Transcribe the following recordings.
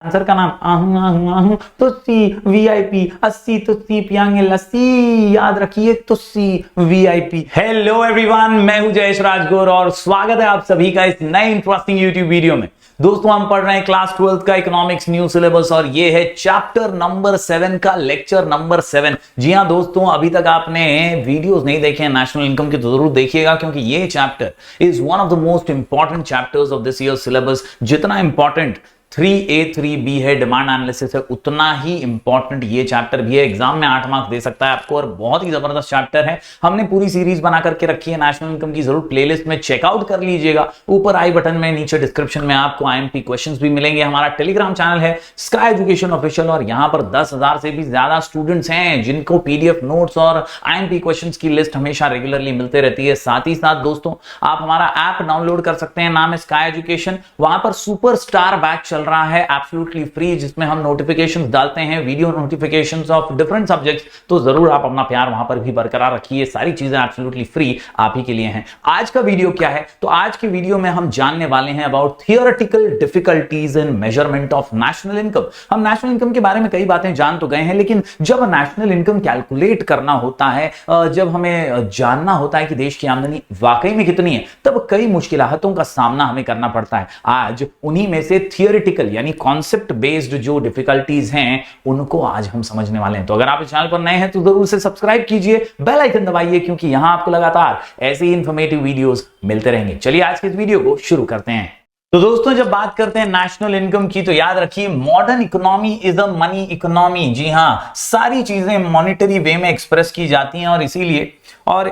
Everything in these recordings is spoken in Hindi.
आंसर का नाम आहू आहू आहू तुस्सी वीआईपी 80 तुस्सी पियांगे लस्सी, याद रखिए तुस्सी वीआईपी। हेलो एवरीवन, मैं हूं जयेश राजगुर और स्वागत है आप सभी का इस नए इंटरेस्टिंग यूट्यूब वीडियो में। दोस्तों हम पढ़ रहे हैं क्लास 12 का इकोनॉमिक्स न्यू सिलेबस और ये है चैप्टर नंबर 7 का लेक्चर नंबर 7। जी हां दोस्तों, अभी तक आपने वीडियोस नहीं देखे हैं नेशनल इनकम के तो जरूर देखिएगा, क्योंकि ये chapter is one of the most important chapters of this year syllabus. जितना इंपॉर्टेंट 3A 3B है डिमांड एनालिसिस है, उतना ही इंपॉर्टेंट ये चैप्टर भी है। एग्जाम में 8 मार्क्स दे सकता है आपको और बहुत ही जबरदस्त चैप्टर है। हमने पूरी सीरीज बना करके रखी है नेशनल इनकम की, जरूर प्लेलिस्ट में चेकआउट कर लीजिएगा। ऊपर आई बटन में, नीचे डिस्क्रिप्शन में आपको IMP क्वेश्चंस भी मिलेंगे। हमारा टेलीग्राम चैनल है स्काई एजुकेशन ऑफिशियल और यहां पर 10,000 से भी ज्यादा स्टूडेंट्स हैं जिनको PDF नोट्स और IMP क्वेश्चंस की लिस्ट हमेशा रेगुलरली मिलते रहती है। साथ ही साथ दोस्तों आप हमारा ऐप डाउनलोड कर सकते हैं, नाम है स्काई एजुकेशन। वहां पर सुपर स्टार बैच चल रहा है एब्सोल्युटली फ्री, जिसमें हम नोटिफिकेशंस डालते हैं, video notifications of different subjects. तो जरूर आप अपना प्यार वहां पर भी बरकरार रखिए, सारी चीजें एब्सोल्युटली फ्री आप ही के लिए हैं। आज का वीडियो क्या है, तो आज के वीडियो में हम जानने वाले हैं about theoretical difficulties in measurement of national income. हम नेशनल इनकम के बारे में कई बातें जान तो गए हैं, लेकिन जब नेशनल इनकम कैलकुलेट करना होता है, जब हमें जानना होता है कि देश की आमदनी वाकई में कितनी है, तब कई मुश्किलातों का सामना हमें करना पड़ता है। आज उन्हीं में से थियोरेटिकल यानी कॉन्सेप्ट बेस्ड जो डिफिकल्टीज हैं उनको आज हम समझने वाले हैं। तो अगर आप इस चैनल पर नए हैं तो जरूर से सब्सक्राइब कीजिए, बेल आइकन दबाइए, क्योंकि यहां आपको लगातार ऐसे ही इंफॉर्मेटिव वीडियोस मिलते रहेंगे। चलिए आज के इस वीडियो को शुरू करते हैं। तो दोस्तों जब बात करते हैं नेशनल इनकम की, तो याद रखिए modern economy is a money economy. जी हां, सारी चीजें मॉनिटरी वे में एक्सप्रेस की जाती हैं और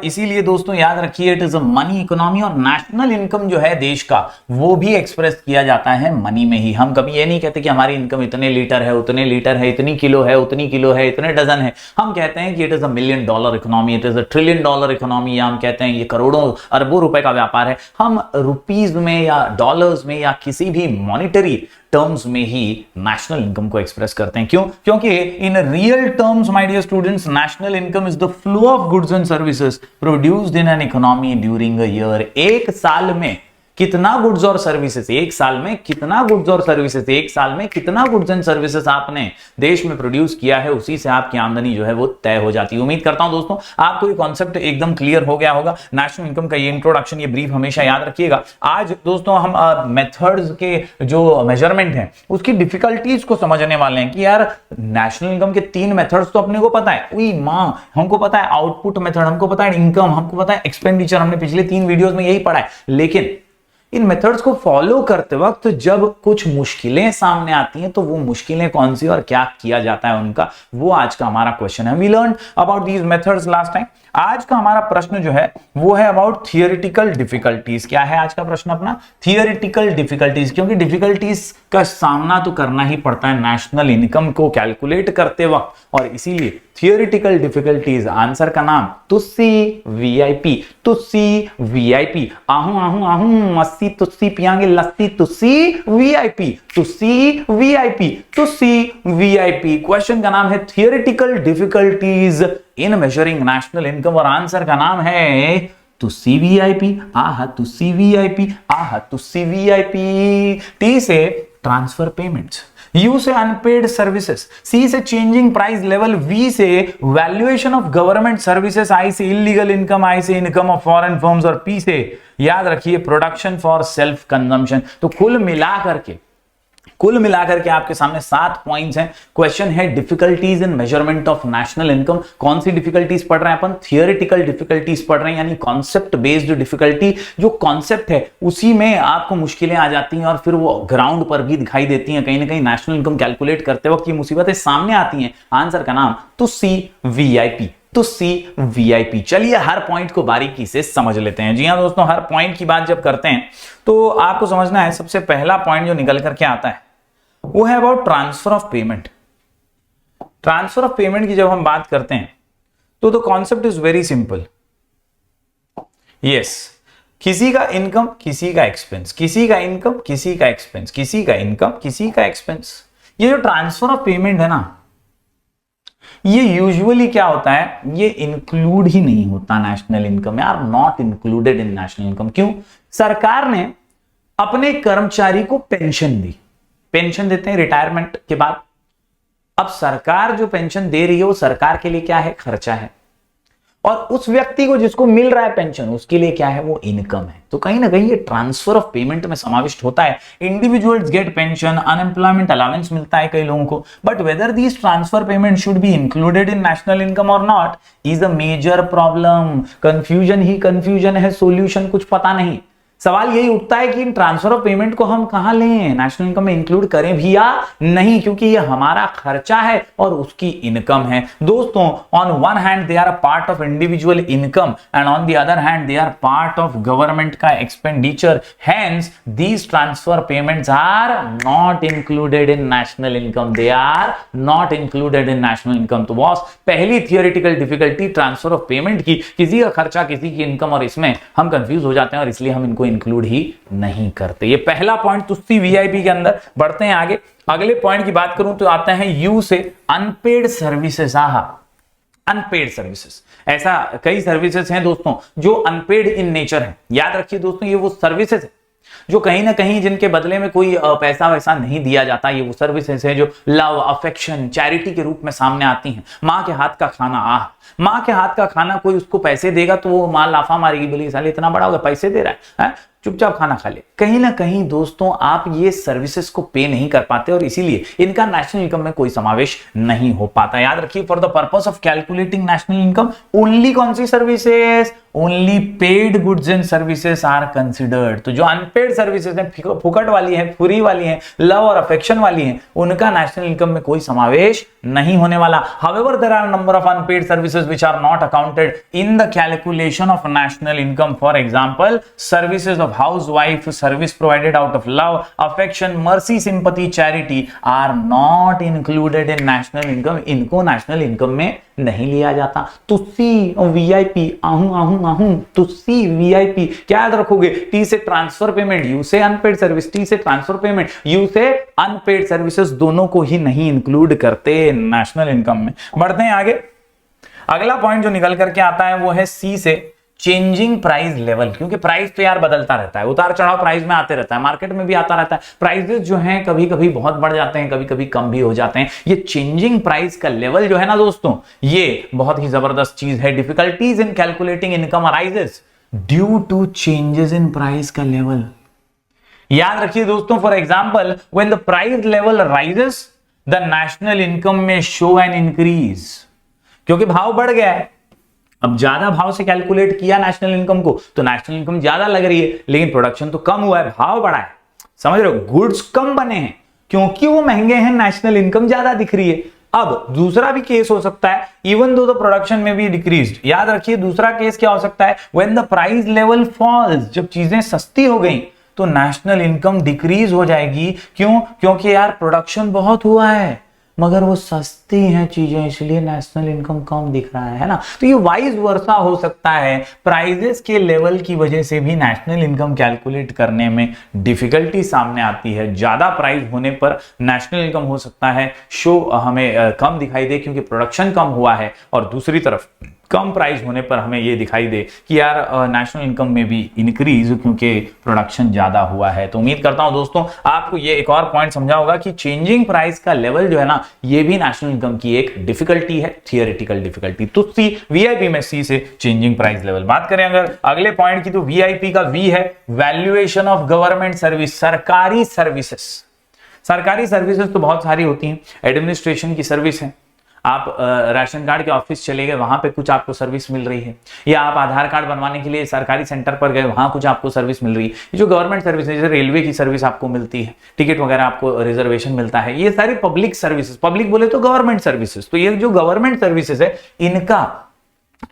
इसीलिए दोस्तों याद रखिए it is a money economy. और नेशनल इनकम जो है देश का, वो भी एक्सप्रेस किया जाता है मनी में ही। हम कभी ये नहीं कहते कि हमारी इनकम इतने लीटर है, उतने लीटर है, इतनी किलो है, उतनी किलो है, इतने डजन है। हम कहते हैं कि it is $1 million economy, it is $1 trillion economy, या हम कहते हैं ये करोड़ों अरबों रुपए का व्यापार है। हम रुपीज में या डॉलर्स में या किसी भी मॉनिटरी टर्म्स में ही नेशनल इनकम को एक्सप्रेस करते हैं। क्यों? क्योंकि in real terms my dear students, national income is the flow of goods and services produced in an economy during a year. एक साल में कितना गुड्स और सर्विसेज, एक साल में कितना गुड्स और सर्विसेज, एक साल में कितना गुड्स एंड सर्विसेज आपने देश में प्रोड्यूस किया है, उसी से आपकी आमदनी जो है वो तय हो जाती है। उम्मीद करता हूं दोस्तों आपको ये कॉन्सेप्ट एकदम क्लियर हो गया होगा। नेशनल इनकम का ये इंट्रोडक्शन, ये ब्रीफ हमेशा याद रखिएगा। आज दोस्तों हम मेथड्स के जो मेजरमेंट है उसकी डिफिकल्टीज को समझने वाले हैं कि यार नेशनल इनकम के 3 मेथड्स तो अपने को पता है, हमको पता है आउटपुट मेथड, हमको पता है इनकम, हमको पता है एक्सपेंडिचर, हमने पिछले 3 वीडियोस में यही पढ़ा है। लेकिन इन मेथड्स को फॉलो करते वक्त जब कुछ मुश्किलें सामने आती हैं, तो वो मुश्किलें कौन सी और क्या किया जाता है उनका, वो आज का हमारा क्वेश्चन है। We learn about these methods last time. आज का हमारा प्रश्न जो है वो है अबाउट थियोरेटिकल डिफिकल्टीज। क्या है आज का प्रश्न अपना? थियोरेटिकल डिफिकल्टीज, क्योंकि डिफिकल्टीज का सामना तो करना ही पड़ता है नेशनल इनकम को कैलकुलेट करते वक्त, और इसीलिए थियोरेटिकल डिफिकल्टीज। आंसर का नाम तुस्सी वीआईपी, तुस्सी वीआईपी। आहू आहू आहू 80 तुस्सी पियांगे लस्सी, तुस्सी वीआईपी, तुस्सी वीआईपी, तुस्सी वीआईपी। क्वेश्चन का नाम है theoretical difficulties in measuring national income और आंसर का नाम है तुस्सी वीआईपी। आहा तुस्सी वीआईपी, आहा तुस्सी वीआईपी। टी से ट्रांसफर पेमेंट्स, U से अनपेड सर्विसेज, C से चेंजिंग प्राइस लेवल, V से valuation of government services, I से इलीगल इनकम, I से इनकम ऑफ फॉरेन फर्म्स और P से याद रखिए प्रोडक्शन फॉर सेल्फ कंजम्पशन। तो कुल मिलाकर के आपके सामने 7 पॉइंट्स हैं। क्वेश्चन है difficulties in measurement of national income. कौन सी डिफिकल्टीज पढ़ रहे हैं अपन? थियोरेटिकल डिफिकल्टीज पढ़ रहे हैं, यानी कॉन्सेप्ट बेस्ड डिफिकल्टी। जो कॉन्सेप्ट है उसी में आपको मुश्किलें आ जाती हैं और फिर वो ग्राउंड पर भी दिखाई देती हैं। कहीं ना कहीं नेशनल इनकम कैलकुलेट करते वक्त ये मुसीबतें सामने आती हैं। आंसर का नाम तुस्सी वीआईपी, तुस्सी वीआईपी। चलिए हर पॉइंट को बारीकी से समझ लेते हैं। जी हां दोस्तों, हर पॉइंट की बात जब करते हैं तो आपको समझना है, सबसे पहला पॉइंट जो निकल करके आता है वो है about transfer of payment. Transfer of payment की जब हम बात करते हैं तो the concept is very simple. Yes, किसी का इनकम किसी का एक्सपेंस, किसी का इनकम किसी का एक्सपेंस, किसी का इनकम किसी का एक्सपेंस। ये जो ट्रांसफर ऑफ पेमेंट है ना, ये यूजुअली क्या होता है, ये इंक्लूड ही नहीं होता नेशनल इनकम में, are not included in national income. क्यों? सरकार ने अपने कर्मचारी को पेंशन दी, पेंशन देते हैं रिटायरमेंट के बाद। अब सरकार जो पेंशन दे रही है वो सरकार के लिए क्या है, खर्चा है, और उस व्यक्ति को जिसको मिल रहा है पेंशन उसके लिए क्या है, वो इनकम है। तो कहीं ना कहीं ये ट्रांसफर ऑफ पेमेंट में समाविष्ट होता है। Individuals get pension, unemployment allowance मिलता है कई लोगों को, but whether this transfer payment should be included in national income और not is a major problem. Confusion ही कंफ्यूजन है, सोल्यूशन कुछ पता नहीं। सवाल यही उठता है कि इन ट्रांसफर ऑफ पेमेंट को हम कहां लें, नेशनल इनकम में इंक्लूड करें भी या नहीं, क्योंकि ये हमारा खर्चा है और उसकी इनकम है। दोस्तों, on one hand they are a part of individual income and on the other hand they are part of government का expenditure, hence these transfer payments are not included in national income, they are not included in national income. तो बॉस, पहली theoretical difficulty transfer of payment की, किसी का खर्चा किसी की इनकम, और इसमें हम कंफ्यूज हो जाते हैं और इसलिए हम इनको इंक्लूड ही नहीं करते। ये पहला पॉइंट तुस्सी वीआईपी के अंदर। बढ़ते हैं आगे। अगले पॉइंट की बात करूं तो आता है यू से अनपेड सर्विसेज। अनपेड सर्विसेज, ऐसा कई सर्विसेज हैं दोस्तों जो अनपेड इन नेचर है। याद रखिए दोस्तों, ये वो सर्विसेज है जो कहीं ना कहीं जिनके बदले में कोई पैसा वैसा नहीं दिया जाता। ये वो सर्विसेज है जो लव, अफेक्शन, चैरिटी के रूप में सामने आती हैं। माँ के हाथ का खाना, माँ के हाथ का खाना, कोई उसको पैसे देगा तो वो माँ लाफा मारेगी, बोली साले इतना बड़ा होगा पैसे दे रहा है, चुपचाप खाना खा ले। कहीं ना कहीं दोस्तों आप ये सर्विसेज को पे नहीं कर पाते और इसीलिए इनका नेशनल इनकम में कोई समावेश नहीं हो पाता। याद रखिए, for the purpose of calculating national income only कौन सी services, only paid goods and services are considered. तो जो अनपेड सर्विसेज हैं, फुकट वाली हैं, फ्री वाली हैं, लव और अफेक्शन वाली हैं, उनका नेशनल इनकम में कोई समावेश नहीं होने वाला। However there are number of unpaid services which are not accounted in the calculation of national income. For example, services of housewife, service provided out of love, affection, mercy, sympathy, charity are not included in national income. इनको नेशनल इनकम में नहीं लिया जाता। तुस्सी वीआईपी, तुस्सी वीआईपी क्या याद रखोगे, टी से ट्रांसफर पेमेंट, यू से अनपेड सर्विस, टी से ट्रांसफर पेमेंट, यू से अनपेड सर्विसेज, दोनों को ही नहीं इंक्लूड करते नेशनल इनकम में। बढ़ते हैं आगे। अगला पॉइंट जो निकल करके आता है वो है सी से चेंजिंग प्राइस लेवल। क्योंकि प्राइस तो यार बदलता रहता है, उतार चढ़ाव प्राइस में आते रहता है, मार्केट में भी आता रहता है। प्राइसेस जो हैं कभी कभी बहुत बढ़ जाते हैं, कभी कभी कम भी हो जाते हैं। ये चेंजिंग प्राइस का लेवल जो है ना दोस्तों, ये बहुत ही जबरदस्त चीज है। Difficulties in calculating income arises due to changes in price का लेवल। याद रखिए दोस्तों, for example, when the price level rises the national income में शो एन इंक्रीज। क्योंकि भाव बढ़ गया है, अब ज्यादा भाव से कैलकुलेट किया नेशनल इनकम को तो नेशनल इनकम ज्यादा लग रही है, लेकिन प्रोडक्शन तो कम हुआ है, भाव बढ़ा है। समझ रहे हो, गुड्स कम बने हैं, क्योंकि वो महंगे हैं, नेशनल इनकम ज्यादा दिख रही है। अब दूसरा भी केस हो सकता है, इवन दो द प्रोडक्शन में भी डिक्रीज्ड। याद रखिए, दूसरा केस क्या हो सकता है, when the price level falls, जब चीजें सस्ती हो गई तो नेशनल इनकम डिक्रीज हो जाएगी। क्यों? क्योंकि यार प्रोडक्शन बहुत हुआ है मगर वो सस्ती हैं चीजें, इसलिए नेशनल इनकम कम दिख रहा है ना। तो ये वाइज वर्सा हो सकता है, प्राइजेस के लेवल की वजह से भी नेशनल इनकम कैलकुलेट करने में डिफिकल्टी सामने आती है। ज्यादा प्राइस होने पर नेशनल इनकम हो सकता है शो हमें कम दिखाई दे क्योंकि प्रोडक्शन कम हुआ है, और दूसरी तरफ कम प्राइस होने पर हमें ये दिखाई दे कि यार नेशनल इनकम में भी इंक्रीज क्योंकि प्रोडक्शन ज्यादा हुआ है। तो उम्मीद करता हूं दोस्तों आपको ये एक और पॉइंट समझा होगा कि चेंजिंग प्राइस का लेवल जो है ना, ये भी नेशनल इनकम की एक डिफिकल्टी है, थियोरेटिकल डिफिकल्टी। तो सी वीआईपी में सी से चेंजिंग प्राइस लेवल। बात करें अगर अगले पॉइंट की, तो वीआईपी का वी है वैल्यूएशन ऑफ गवर्नमेंट सर्विस, सरकारी सर्विसेज। सरकारी सर्विसेज तो बहुत सारी होती हैं, एडमिनिस्ट्रेशन की सर्विस है, आप राशन कार्ड के ऑफिस चले गए, वहां पे कुछ आपको सर्विस मिल रही है, या आप आधार कार्ड बनवाने के लिए सरकारी सेंटर पर गए, वहां कुछ आपको सर्विस मिल रही है। ये जो गवर्नमेंट सर्विस है, जैसे रेलवे की सर्विस आपको मिलती है, टिकट वगैरह आपको रिजर्वेशन मिलता है, ये सारी पब्लिक सर्विसेज, पब्लिक बोले तो गवर्नमेंट सर्विसेज। तो ये जो गवर्नमेंट सर्विसेज है, इनका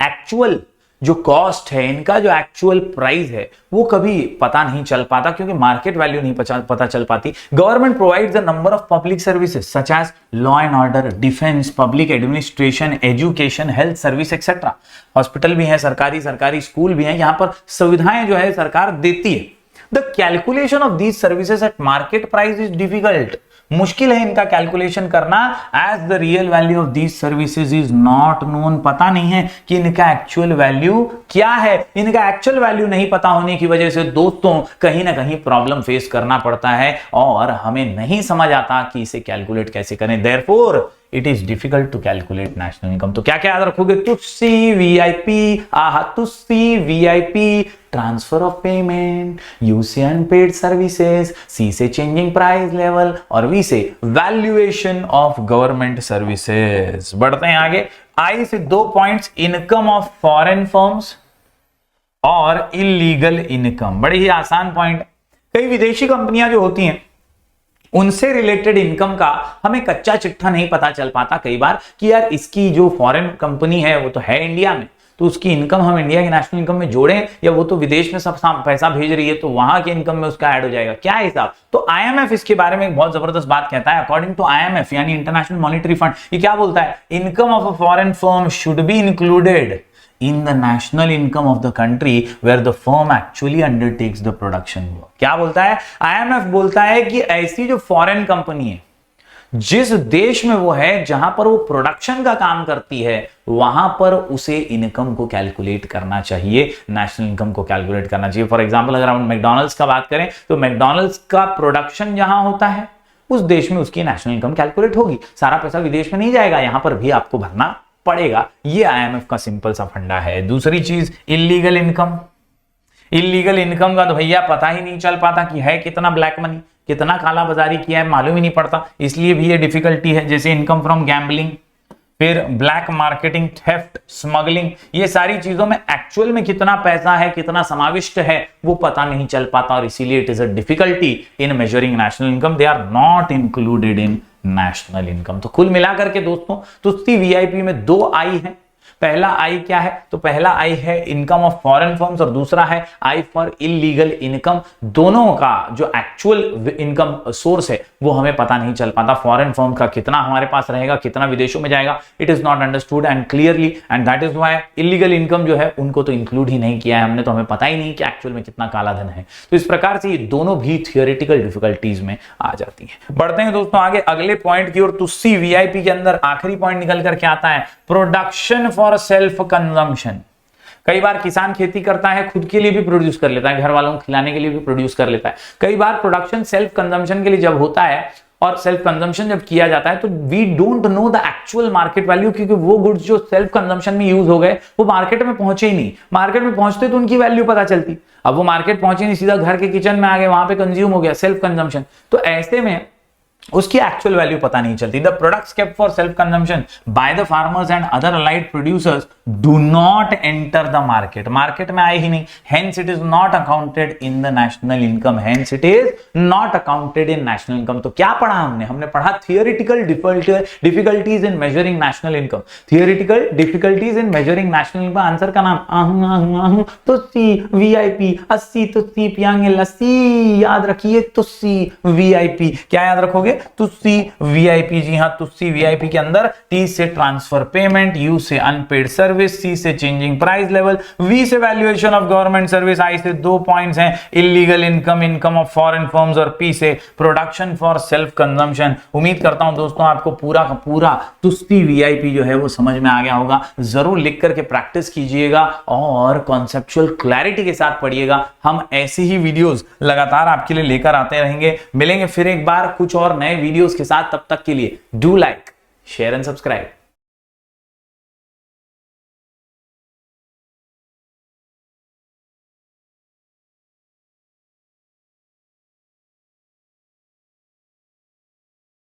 एक्चुअल जो कॉस्ट है, इनका जो एक्चुअल प्राइस है, वो कभी पता नहीं चल पाता क्योंकि मार्केट वैल्यू नहीं पता चल पाती। Government provides a number of public services such as law and order, defence, public administration, education, health service etcetera. Hospital भी है सरकारी स्कूल भी है, यहां पर सुविधाएं जो है सरकार देती है। The calculation of these services at market price is difficult. मुश्किल है इनका कैलकुलेशन करना, as the real value of these services is not known. पता नहीं है कि इनका एक्चुअल वैल्यू क्या है। इनका एक्चुअल वैल्यू नहीं पता होने की वजह से दोस्तों कहीं ना कहीं प्रॉब्लम फेस करना पड़ता है और हमें नहीं समझ आता कि इसे कैलकुलेट कैसे करें। Therefore it is difficult to calculate national income. तो क्या क्या याद रखोगे? तुस्सी वीआईपी, तुस्सी VIP, transfer of payment, U से अनपेड सर्विसेज, सी से चेंजिंग प्राइस लेवल और वी से वैल्यूएशन ऑफ गवर्नमेंट सर्विसेज। बढ़ते हैं आगे। आई से 2 points, income of foreign firms और इलीगल इनकम। बड़ी ही आसान पॉइंट। कई विदेशी कंपनियां जो होती हैं उनसे रिलेटेड इनकम का हमें कच्चा चिट्ठा नहीं पता चल पाता कई बार कि यार इसकी जो फॉरेन कंपनी है वो तो है इंडिया में, तो उसकी इनकम हम इंडिया की नेशनल इनकम में जोड़ें या वो तो विदेश में सब पैसा भेज रही है तो वहां की इनकम में उसका ऐड हो जाएगा, क्या हिसाब? तो आईएमएफ इसके बारे में एक बहुत जबरदस्त बात कहता है। अकॉर्डिंग टू आईएमएफ यानी इंटरनेशनल मॉनेटरी फंड, ये क्या बोलता है? Income of a foreign firm should be included in the national income of the country where the firm actually undertakes the production work। क्या बोलता है? IMF बोलता है कि ऐसी जो फॉरेन कंपनी है जिस देश में वो है जहां पर वो प्रोडक्शन का काम करती है वहां पर उसे इनकम को कैलकुलेट करना चाहिए, नेशनल इनकम को कैलकुलेट करना चाहिए। फॉर एग्जांपल अगर हम मैकडॉनल्ड्स का बात करें तो मैकडॉनल्ड्स का प्रोडक्शन जहां होता है उस देश में उसकी नेशनल इनकम कैलकुलेट होगी। सारा पैसा विदेश में नहीं जाएगा, यहां पर भी आपको भरना पड़ेगा। ये आईएमएफ का सिंपल सा फंडा है। दूसरी चीज इलीगल इनकम। इलीगल इनकम का तो भैया पता ही नहीं चल पाता कि है कितना ब्लैक मनी, कितना काला बाजारी किया है, मालूम ही नहीं पड़ता, इसलिए भी ये डिफिकल्टी है। जैसे इनकम फ्रॉम गैम्बलिंग, फिर ब्लैक मार्केटिंग, थेफ्ट, स्मगलिंग, ये सारी चीजों में एक्चुअल में कितना पैसा है, कितना समाविष्ट है वो पता नहीं चल पाता और इसीलिए it is a difficulty in measuring national income. They are not included in national income. तो कुल मिलाकर के दोस्तों तुस्सी वीआईपी में 2 आई है। पहला आई क्या है? तो पहला आई है इनकम ऑफ फॉरेन फर्म्स और दूसरा है आई फॉर इलीगल इनकम। दोनों का जो एक्चुअल इनकम सोर्स है वो हमें पता नहीं चल पाता। फॉरेन फर्म का कितना हमारे पास रहेगा, कितना विदेशों में जाएगा, it is not understood and clearly, and that is why illegal income जो है उनको तो इंक्लूड ही नहीं किया है हमने, तो हमें पता ही नहीं कि एक्चुअल में कितना काला धन है। तो इस प्रकार से ये दोनों भी थियोरेटिकल डिफिकल्टीज में आ जाती है। बढ़ते हैं दोस्तों आगे अगले पॉइंट की ओर। तुस्सी वीआईपी के अंदर आखिरी पॉइंट निकल करके आता है प्रोडक्शन फॉर सेल्फ कंजम्पशन। कई बार किसान खेती करता है, खुद के लिए भी प्रोड्यूस कर लेता है, घर वालों को खिलाने के लिए भी प्रोड्यूस कर लेता है। कई बार प्रोडक्शन सेल्फ कंजम्पशन के लिए जब होता है और सेल्फ कंजम्पशन जब किया जाता है तो we don't know the actual market value, क्योंकि वो गुड्स जो सेल्फ कंजम्पशन में यूज हो गए वो मार्केट में पहुंचे ही नहीं। मार्केट में पहुंचते तो उनकी वैल्यू पता चलती, अब वो मार्केट पहुंचे नहीं, सीधा घर के किचन में आ गए, वहां पे कंज्यूम हो गया सेल्फ कंजम्पशन, तो ऐसे में उसकी एक्चुअल वैल्यू पता नहीं चलती। The products kept for self consumption by the farmers and other allied producers do not enter the market, market में आए ही नहीं, hence it is not accounted in the national income, hence it is not accounted in national income. तो क्या पढ़ा हमने पढ़ा theoretical difficulties in measuring national income. Theoretical difficulties in measuring national income, answer का नाम आहू तुस्सी वीआईपी, अस्सी तुस्सी पियांगे लस्सी, याद रखिए तुस्सी वीआईपी। क्या याद रखोगे? तुस्सी वीआईपी। जी हां, तुस्सी वीआईपी के अंदर टी से ट्रांसफर पेमेंट, यू से अनपेड सर्विस, सी से चेंजिंग प्राइस लेवल, वी से वैल्यूएशन ऑफ गवर्नमेंट सर्विस, आई से 2 पॉइंट्स हैं illegal income, income of foreign firms और पी से प्रोडक्शन फॉर सेल्फ कंजम्पशन। उम्मीद करता हूं दोस्तों आपको पूरा का पूरा तुस्सी वीआईपी जो है वो समझ में आ गया होगा। जरूर लिख करके प्रैक्टिस कीजिएगा और कॉन्सेप्चुअल क्लैरिटी के साथ पढ़िएगा। हम ऐसी ही वीडियोस लगातार आपके लिए लेकर आते रहेंगे। मिलेंगे फिर एक बार कुछ और नए वीडियोस के साथ, तब तक के लिए do like, share and subscribe.